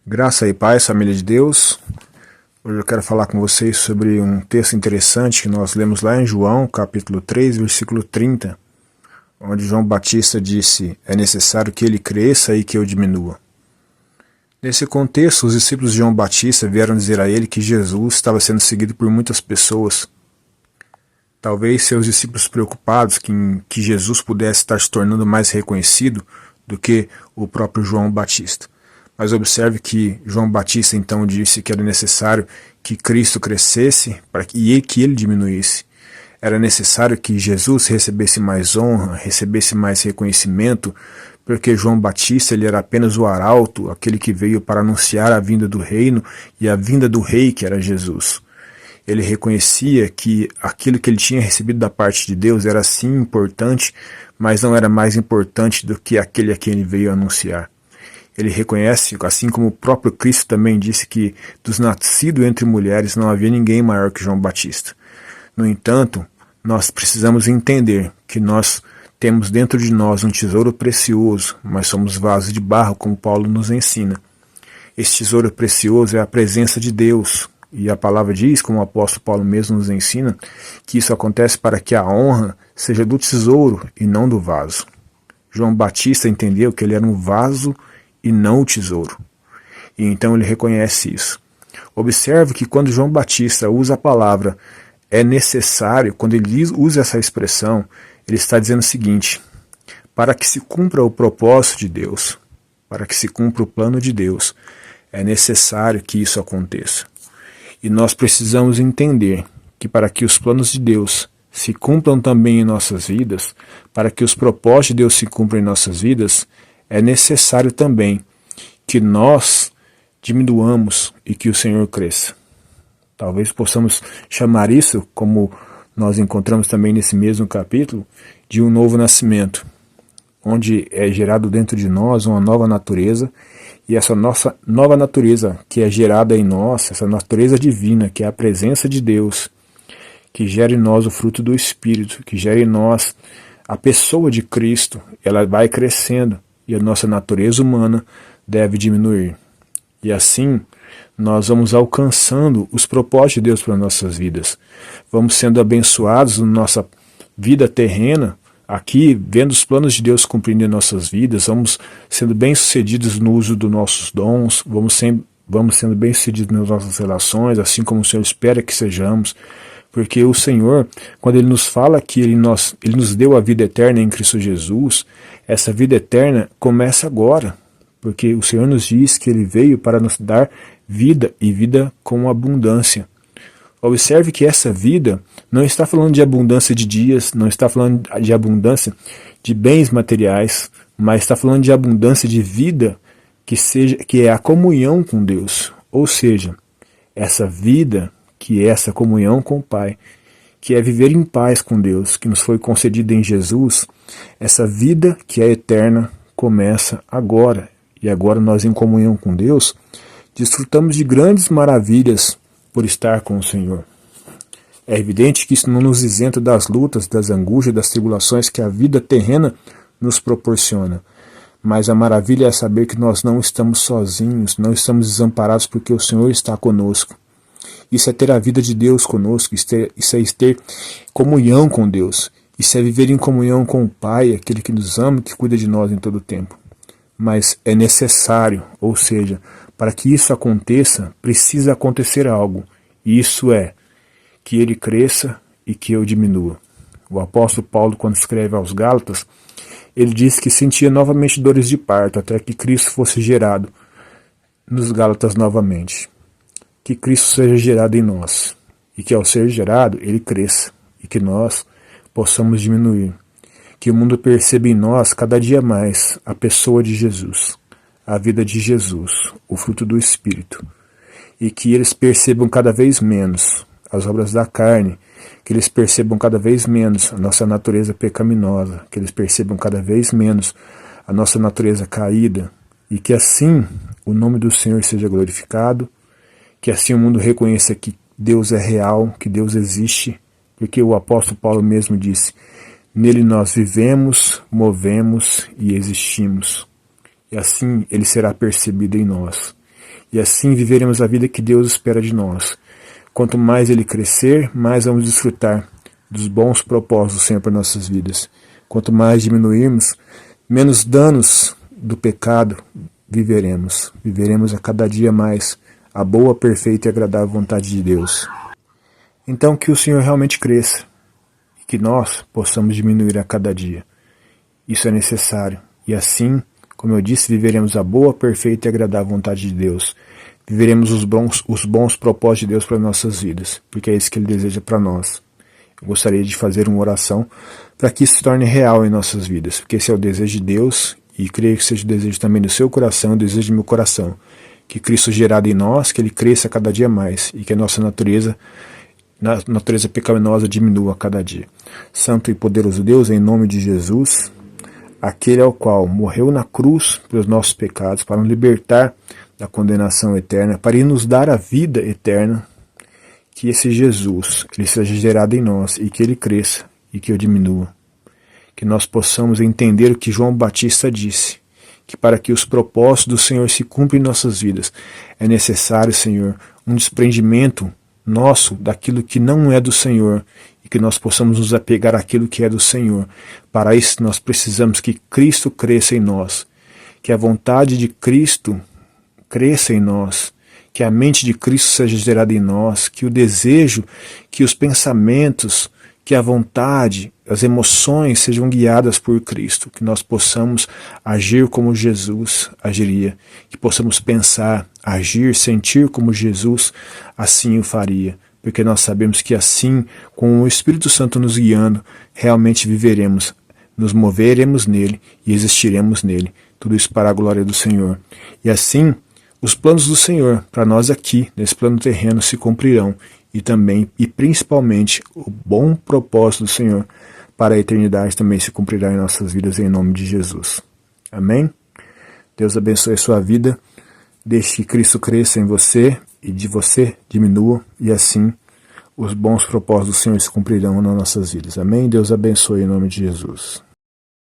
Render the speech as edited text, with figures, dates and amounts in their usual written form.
Graça e paz, família de Deus. Hoje eu quero falar com vocês sobre um texto interessante que nós lemos lá em João, capítulo 3, versículo 30, onde João Batista disse: é necessário que ele cresça e que eu diminua. Nesse contexto, os discípulos de João Batista vieram dizer a ele que Jesus estava sendo seguido por muitas pessoas. Talvez seus discípulos preocupados que Jesus pudesse estar se tornando mais reconhecido do que o próprio João Batista. Mas observe que João Batista então disse que era necessário que Cristo crescesse e que ele diminuísse. Era necessário que Jesus recebesse mais honra, recebesse mais reconhecimento, porque João Batista ele era apenas o arauto, aquele que veio para anunciar a vinda do reino e a vinda do rei, que era Jesus. Ele reconhecia que aquilo que ele tinha recebido da parte de Deus era sim importante, mas não era mais importante do que aquele a quem ele veio anunciar. Ele reconhece, assim como o próprio Cristo também disse, que dos nascidos entre mulheres não havia ninguém maior que João Batista. No entanto, nós precisamos entender que nós temos dentro de nós um tesouro precioso, mas somos vasos de barro, como Paulo nos ensina. Esse tesouro precioso é a presença de Deus, e a palavra diz, como o apóstolo Paulo mesmo nos ensina, que isso acontece para que a honra seja do tesouro e não do vaso. João Batista entendeu que ele era um vaso e não o tesouro. E então ele reconhece isso. Observe que quando João Batista usa a palavra é necessário, quando ele usa essa expressão, ele está dizendo o seguinte: para que se cumpra o propósito de Deus, para que se cumpra o plano de Deus, é necessário que isso aconteça. E nós precisamos entender que para que os planos de Deus se cumpram também em nossas vidas, para que os propósitos de Deus se cumpram em nossas vidas, é necessário também que nós diminuamos e que o Senhor cresça. Talvez possamos chamar isso, como nós encontramos também nesse mesmo capítulo, de um novo nascimento, onde é gerado dentro de nós uma nova natureza, e essa nossa nova natureza que é gerada em nós, essa natureza divina, que é a presença de Deus, que gera em nós o fruto do Espírito, que gera em nós a pessoa de Cristo, ela vai crescendo, e a nossa natureza humana deve diminuir. E assim, nós vamos alcançando os propósitos de Deus para nossas vidas. Vamos sendo abençoados na nossa vida terrena, aqui, vendo os planos de Deus cumprindo em nossas vidas, vamos sendo bem-sucedidos no uso dos nossos dons, vamos sendo bem-sucedidos nas nossas relações, assim como o Senhor espera que sejamos. Porque o Senhor, quando Ele nos fala que Ele nos deu a vida eterna em Cristo Jesus, essa vida eterna começa agora. Porque o Senhor nos diz que Ele veio para nos dar vida e vida com abundância. Observe que essa vida não está falando de abundância de dias, não está falando de abundância de bens materiais, mas está falando de abundância de vida que é a comunhão com Deus. Ou seja, essa vida que é essa comunhão com o Pai, que é viver em paz com Deus, que nos foi concedida em Jesus, essa vida que é eterna começa agora. E agora nós, em comunhão com Deus, desfrutamos de grandes maravilhas por estar com o Senhor. É evidente que isso não nos isenta das lutas, das angústias, das tribulações que a vida terrena nos proporciona. Mas a maravilha é saber que nós não estamos sozinhos, não estamos desamparados porque o Senhor está conosco. Isso é ter a vida de Deus conosco, isso é ter comunhão com Deus, isso é viver em comunhão com o Pai, aquele que nos ama e que cuida de nós em todo o tempo. Mas é necessário, ou seja, para que isso aconteça, precisa acontecer algo, e isso é que ele cresça e que eu diminua. O apóstolo Paulo, quando escreve aos Gálatas, ele diz que sentia novamente dores de parto, até que Cristo fosse gerado nos Gálatas novamente. Que Cristo seja gerado em nós, e que ao ser gerado, Ele cresça, e que nós possamos diminuir. Que o mundo perceba em nós cada dia mais a pessoa de Jesus, a vida de Jesus, o fruto do Espírito, e que eles percebam cada vez menos as obras da carne, que eles percebam cada vez menos a nossa natureza pecaminosa, que eles percebam cada vez menos a nossa natureza caída, e que assim o nome do Senhor seja glorificado, que assim o mundo reconheça que Deus é real, que Deus existe, porque o apóstolo Paulo mesmo disse: nele nós vivemos, movemos e existimos. E assim ele será percebido em nós. e assim viveremos a vida que Deus espera de nós. Quanto mais Ele crescer, mais vamos desfrutar dos bons propósitos do Senhor para nossas vidas. Quanto mais diminuirmos, menos danos do pecado viveremos. Viveremos a cada dia mais a boa, perfeita e agradável vontade de Deus. Então que o Senhor realmente cresça e que nós possamos diminuir a cada dia. Isso é necessário. E assim, como eu disse, viveremos a boa, perfeita e agradável vontade de Deus. Viveremos os bons propósitos de Deus para nossas vidas, porque é isso que Ele deseja para nós. Eu gostaria de fazer uma oração para que isso se torne real em nossas vidas, porque esse é o desejo de Deus e creio que seja o desejo também do seu coração, o desejo do meu coração. Que Cristo gerado em nós, que Ele cresça cada dia mais e que a nossa natureza pecaminosa diminua a cada dia. Santo e poderoso Deus, em nome de Jesus, aquele ao qual morreu na cruz pelos nossos pecados, para nos libertar da condenação eterna, para ir nos dar a vida eterna, que esse Jesus, Ele seja gerado em nós e que Ele cresça e que eu diminua. Que nós possamos entender o que João Batista disse, que para que os propósitos do Senhor se cumpram em nossas vidas, é necessário, Senhor, um desprendimento nosso daquilo que não é do Senhor e que nós possamos nos apegar àquilo que é do Senhor. Para isso nós precisamos que Cristo cresça em nós, que a vontade de Cristo cresça em nós, que a mente de Cristo seja gerada em nós, que o desejo, que os pensamentos, que a vontade, as emoções sejam guiadas por Cristo, que nós possamos agir como Jesus agiria, que possamos pensar, agir, sentir como Jesus assim o faria, porque nós sabemos que assim, com o Espírito Santo nos guiando, realmente viveremos, nos moveremos nele e existiremos nele, tudo isso para a glória do Senhor. E assim, os planos do Senhor para nós aqui, nesse plano terreno, se cumprirão, e também, e principalmente, o bom propósito do Senhor para a eternidade também se cumprirá em nossas vidas, em nome de Jesus. Amém? Deus abençoe a sua vida, deixe que Cristo cresça em você e de você diminua, e assim os bons propósitos do Senhor se cumprirão nas nossas vidas. Amém? Deus abençoe em nome de Jesus.